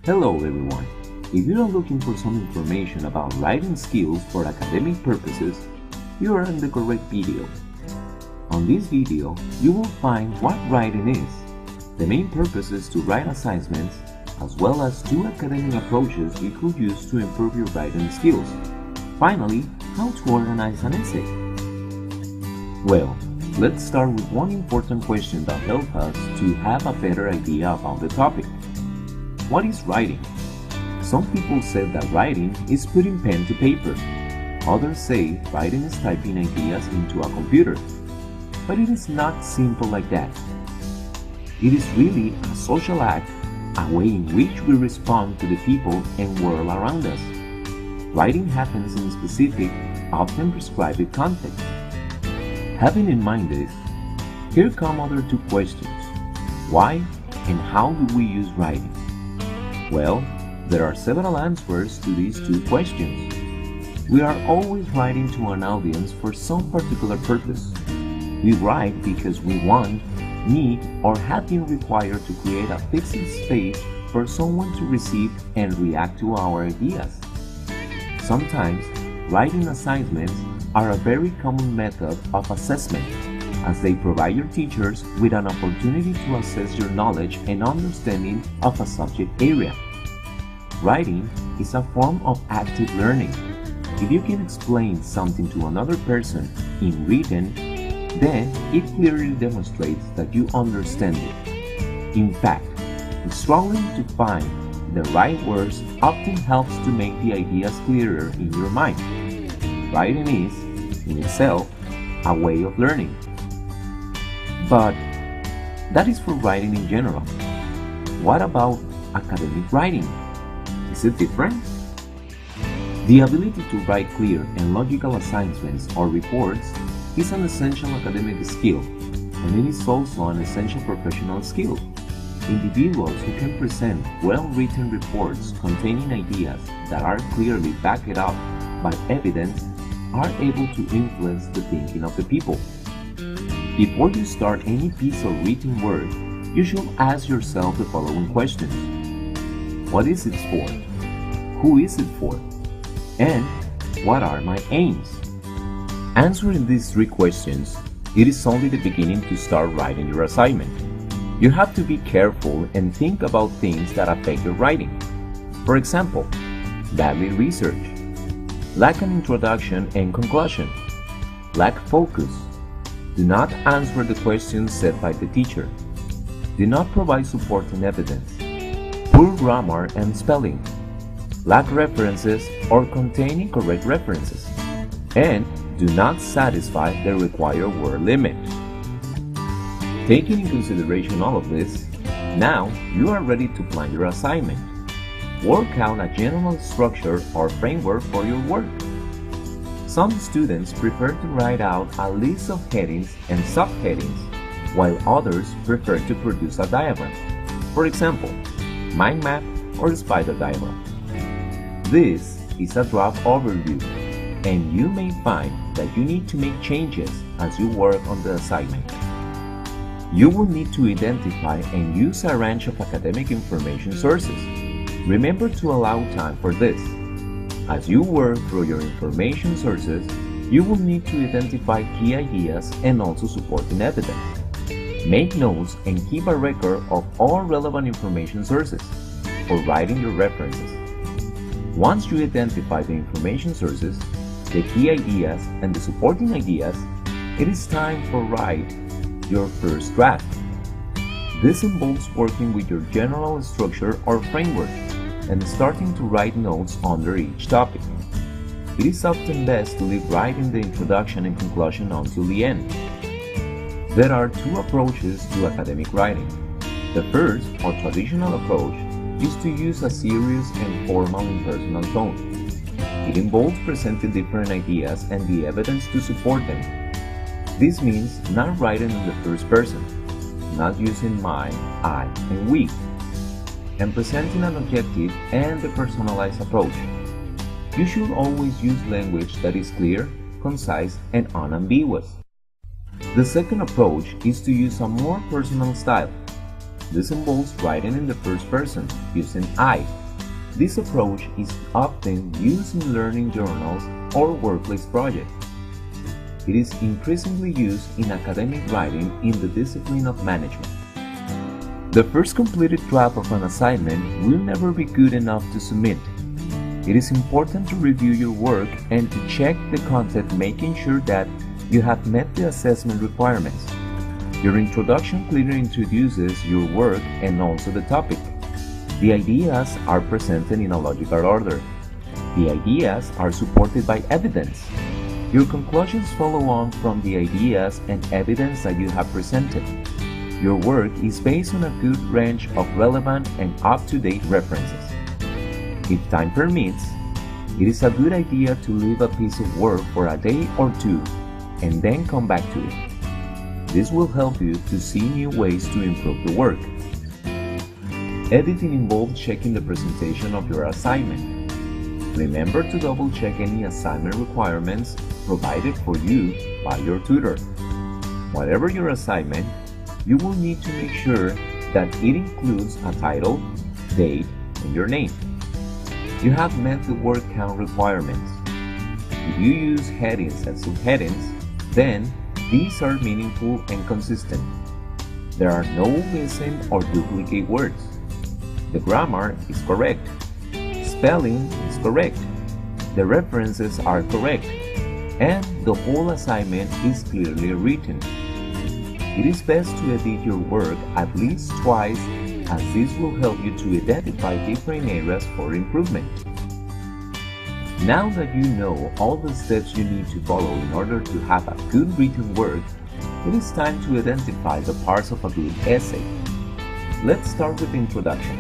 Hello everyone! If you are looking for some information about writing skills for academic purposes, you are in the correct video. On this video, you will find what writing is, the main purposes to write assignments, as well as 2 academic approaches you could use to improve your writing skills. Finally, how to organize an essay. Well, let's start with one important question that helps us to have a better idea about the topic. What is writing? Some people say that writing is putting pen to paper. Others say writing is typing ideas into a computer. But it is not simple like that. It is really a social act, a way in which we respond to the people and world around us. Writing happens in specific, often prescribed context. Having in mind this, here come other 2 questions. Why and how do we use writing? Well, there are several answers to these 2 questions. We are always writing to an audience for some particular purpose. We write because we want, need, or have been required to create a fixed space for someone to receive and react to our ideas. Sometimes, writing assignments are a very common method of assessment, as they provide your teachers with an opportunity to assess your knowledge and understanding of a subject area. Writing is a form of active learning. If you can explain something to another person in written, then it clearly demonstrates that you understand it. In fact, struggling to find the right words often helps to make the ideas clearer in your mind. Writing is, in itself, a way of learning. But that is for writing in general. What about academic writing? Is it different? The ability to write clear and logical assignments or reports is an essential academic skill, and it is also an essential professional skill. Individuals who can present well-written reports containing ideas that are clearly backed up by evidence are able to influence the thinking of the people. Before you start any piece of written work, you should ask yourself the following questions. What is it for? Who is it for? And what are my aims? Answering these 3 questions, it is only the beginning to start writing your assignment. You have to be careful and think about things that affect your writing. For example, badly researched, lack an introduction and conclusion, lack focus, do not answer the questions set by the teacher, do not provide supporting evidence, poor grammar and spelling, lack references or contain incorrect references, and do not satisfy the required word limit. Taking in consideration all of this, now you are ready to plan your assignment. Work out a general structure or framework for your work. Some students prefer to write out a list of headings and subheadings, while others prefer to produce a diagram. For example, mind map or spider diagram. This is a draft overview, and you may find that you need to make changes as you work on the assignment. You will need to identify and use a range of academic information sources. Remember to allow time for this. As you work through your information sources, you will need to identify key ideas and also supporting evidence. Make notes and keep a record of all relevant information sources for writing your references. Once you identify the information sources, the key ideas, and the supporting ideas, it is time to write your first draft. This involves working with your general structure or framework and starting to write notes under each topic. It is often best to leave writing the introduction and conclusion until the end. There are 2 approaches to academic writing. The first, or traditional approach, is to use a serious and formal impersonal tone. It involves presenting different ideas and the evidence to support them. This means not writing in the first person, not using my, I, and we, and presenting an objective and a personalized approach. You should always use language that is clear, concise, and unambiguous. The second approach is to use a more personal style. This involves writing in the first person, using I. This approach is often used in learning journals or workplace projects. It is increasingly used in academic writing in the discipline of management. The first completed draft of an assignment will never be good enough to submit. It is important to review your work and to check the content, making sure that you have met the assessment requirements. Your introduction clearly introduces your work and also the topic. The ideas are presented in a logical order. The ideas are supported by evidence. Your conclusions follow on from the ideas and evidence that you have presented. Your work is based on a good range of relevant and up-to-date references. If time permits, it is a good idea to leave a piece of work for a day or two and then come back to it. This will help you to see new ways to improve the work. Editing involves checking the presentation of your assignment. Remember to double-check any assignment requirements provided for you by your tutor. Whatever your assignment, you will need to make sure that it includes a title, date, and your name. You have met the word count requirements. If you use headings and subheadings, then these are meaningful and consistent. There are no missing or duplicate words. The grammar is correct. Spelling is correct. The references are correct. And the whole assignment is clearly written. It is best to edit your work at least twice, as this will help you to identify different areas for improvement. Now that you know all the steps you need to follow in order to have a good written work, it is time to identify the parts of a good essay. Let's start with the introduction.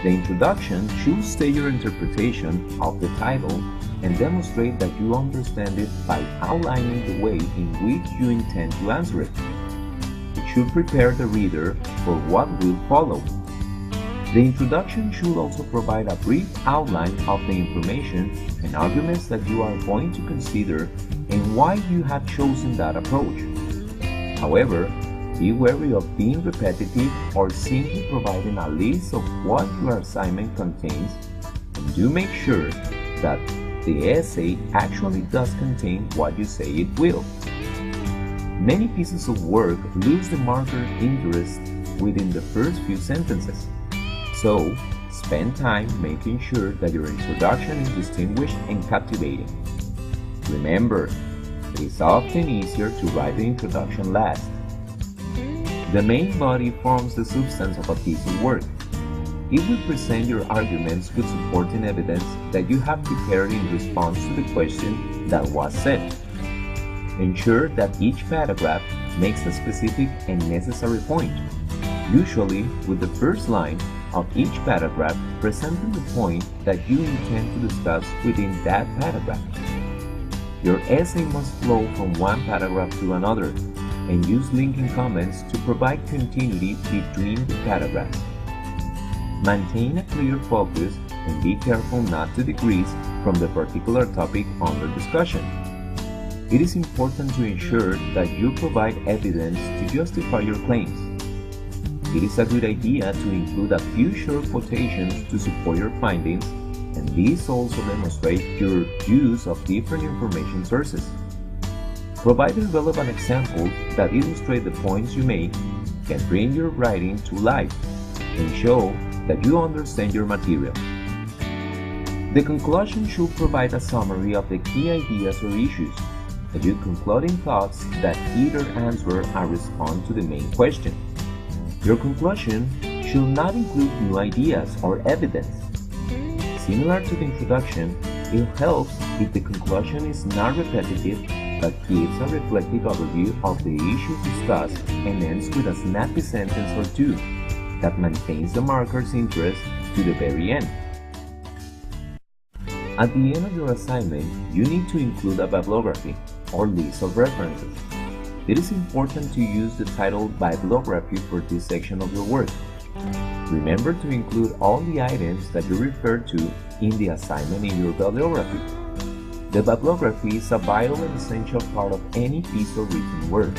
The introduction should state your interpretation of the title and demonstrate that you understand it by outlining the way in which you intend to answer it. It should prepare the reader for what will follow. The introduction should also provide a brief outline of the information and arguments that you are going to consider and why you have chosen that approach. However, be wary of being repetitive or simply providing a list of what your assignment contains, and do make sure that the essay actually does contain what you say it will. Many pieces of work lose the marker's interest within the first few sentences, so spend time making sure that your introduction is distinguished and captivating. Remember, it is often easier to write the introduction last. The main body forms the substance of a piece of work. It will present your arguments with supporting evidence that you have prepared in response to the question that was said. Ensure that each paragraph makes a specific and necessary point, usually with the first line of each paragraph presenting the point that you intend to discuss within that paragraph. Your essay must flow from one paragraph to another, and use linking comments to provide continuity between the paragraphs. Maintain a clear focus and be careful not to decrease from the particular topic under discussion. It is important to ensure that you provide evidence to justify your claims. It is a good idea to include a few short quotations to support your findings, and these also demonstrate your use of different information sources. Providing relevant examples that illustrate the points you make can bring your writing to life and show that you understand your material. The conclusion should provide a summary of the key ideas or issues, and your concluding thoughts that either answer or respond to the main question. Your conclusion should not include new ideas or evidence. Similar to the introduction, it helps if the conclusion is not repetitive but gives a reflective overview of the issues discussed and ends with a snappy sentence or two that maintains the marker's interest to the very end. At the end of your assignment, you need to include a bibliography or list of references. It is important to use the title bibliography for this section of your work. Remember to include all the items that you referred to in the assignment in your bibliography. The bibliography is a vital and essential part of any piece of written work.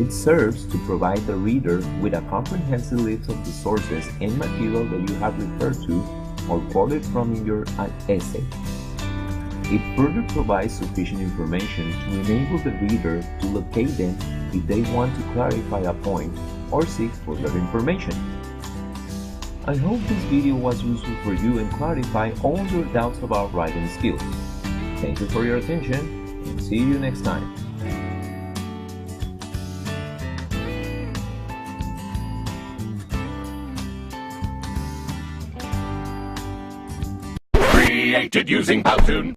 It serves to provide the reader with a comprehensive list of the sources and material that you have referred to or quoted from in your essay. It further provides sufficient information to enable the reader to locate them if they want to clarify a point or seek further information. I hope this video was useful for you and clarify all your doubts about writing skills. Thank you for your attention and see you next time. Created using Powtoon.